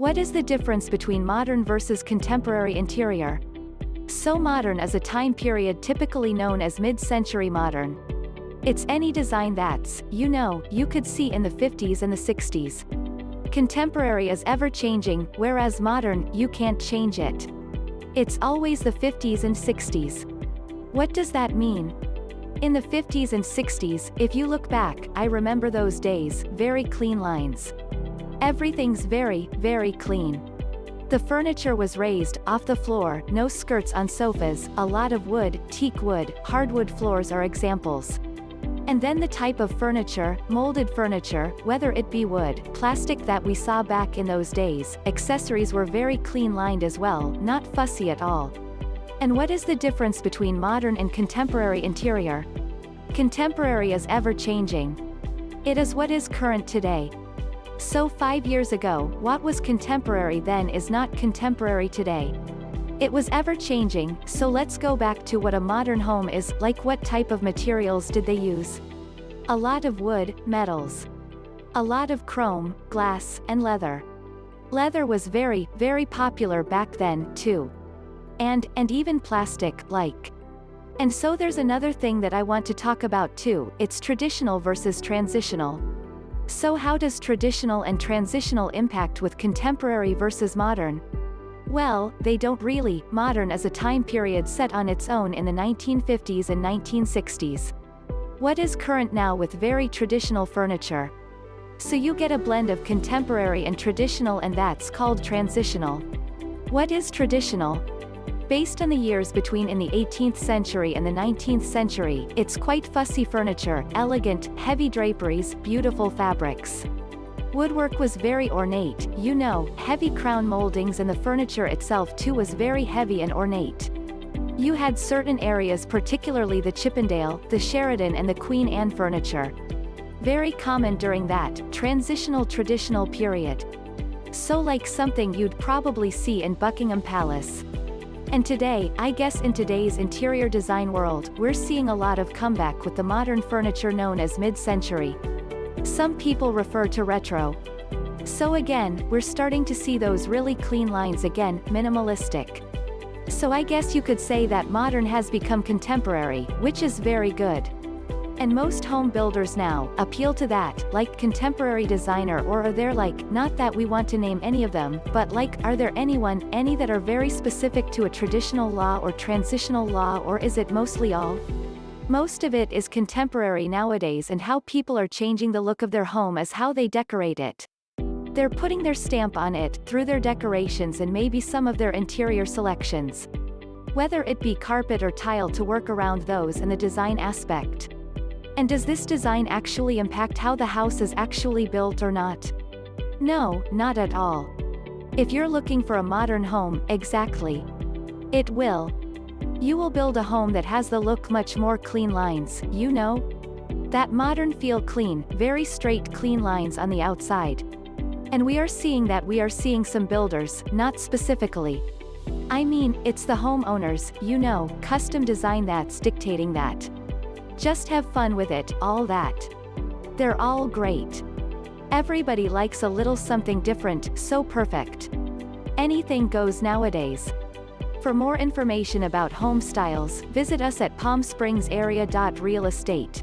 What is the difference between modern versus contemporary interior? So modern is a time period typically known as mid-century modern. It's any design that's, you could see in the 50s and the 60s. Contemporary is ever-changing, whereas modern, you can't change it. It's always the 50s and 60s. What does that mean? In the 50s and 60s, if you look back, I remember those days, very clean lines. Everything's very, very clean. The furniture was raised, off the floor, no skirts on sofas, a lot of wood, teak wood, hardwood floors are examples. And then the type of furniture, molded furniture, whether it be wood, plastic that we saw back in those days, accessories were very clean lined as well, not fussy at all. And what is the difference between modern and contemporary interior? Contemporary is ever changing. It is what is current today. So 5 years ago, what was contemporary then is not contemporary today. It was ever-changing, so let's go back to what a modern home is, like what type of materials did they use? A lot of wood, metals. A lot of chrome, glass, and leather. Leather was very, very popular back then, too. And even plastic, like. And so there's another thing that I want to talk about too, it's traditional versus transitional. So how does traditional and transitional impact with contemporary versus modern? Well, they don't really. Modern is a time period set on its own in the 1950s and 1960s. What is current now with very traditional furniture? So you get a blend of contemporary and traditional, and that's called transitional. What is traditional? Based on the years between in the 18th century and the 19th century, it's quite fussy furniture, elegant, heavy draperies, beautiful fabrics. Woodwork was very ornate, heavy crown moldings, and the furniture itself too was very heavy and ornate. You had certain areas, particularly the Chippendale, the Sheraton and the Queen Anne furniture. Very common during that transitional traditional period. So like something you'd probably see in Buckingham Palace. And today, I guess in today's interior design world, we're seeing a lot of comeback with the modern furniture known as mid-century. Some people refer to retro. So again, we're starting to see those really clean lines again, minimalistic. So I guess you could say that modern has become contemporary, which is very good. And most home builders now appeal to that, like contemporary designer, or are there like, not that we want to name any of them, but like, are there any that are very specific to a traditional law or transitional law, or is it mostly all? Most of it is contemporary nowadays, and how people are changing the look of their home is how they decorate it. They're putting their stamp on it through their decorations and maybe some of their interior selections. Whether it be carpet or tile to work around those and the design aspect. And does this design actually impact how the house is actually built or not? No, not at all. If you're looking for a modern home, exactly. It will. You will build a home that has the look much more clean lines, that modern feel, clean, very straight clean lines on the outside. And we are seeing some builders, not specifically. I mean, it's the homeowners, custom design that's dictating that. Just have fun with it, all that. They're all great. Everybody likes a little something different, so perfect. Anything goes nowadays. For more information about home styles, visit us at palmspringsarea.real estate.